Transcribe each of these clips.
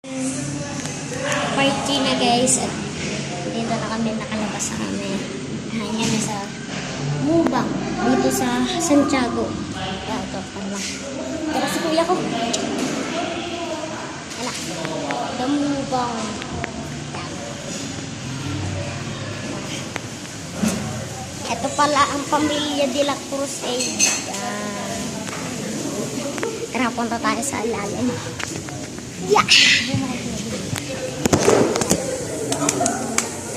Party na guys at dito na kami nakalabas sa amin. Hanya na sa Mubang dito sa Santiago. Kaya ito, parang tara si kuya ko. Anak, the Mubang. Ito pala ang pamilya de la Cruz. Tara, punta tayo sa ilalim. Yeah!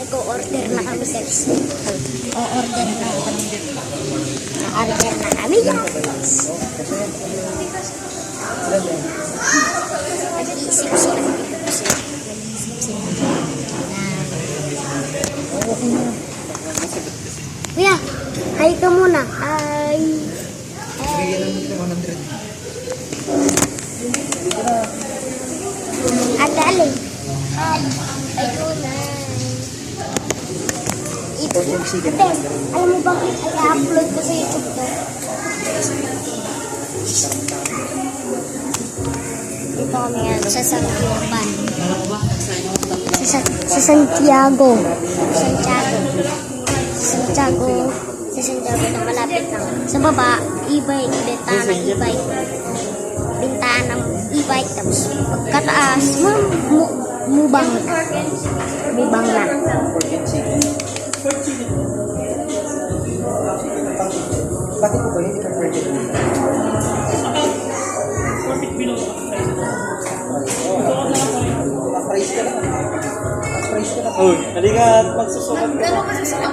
Nag-o-order na kami guys. O-order na kami. Na-order na kami guys. Nag-iisip sila. Kuya, hi ka muna. Hi. Ate Aling. Hi. Hi ko na. Ate, alam mo bakit i-upload ko sa YouTube to? Dito kami yan sa Santiago. Sa Santiago. Sa Santiago na malapit lang. Sa baba, e-bike, bintahan ng e-bike. Bintahan ng e-bike. Tapos pagkataas, mubang na. Mubang na. Bakit po ba hindi ka pwede? Price ka na. Price ka na. Uy, halika at magsusukat ka.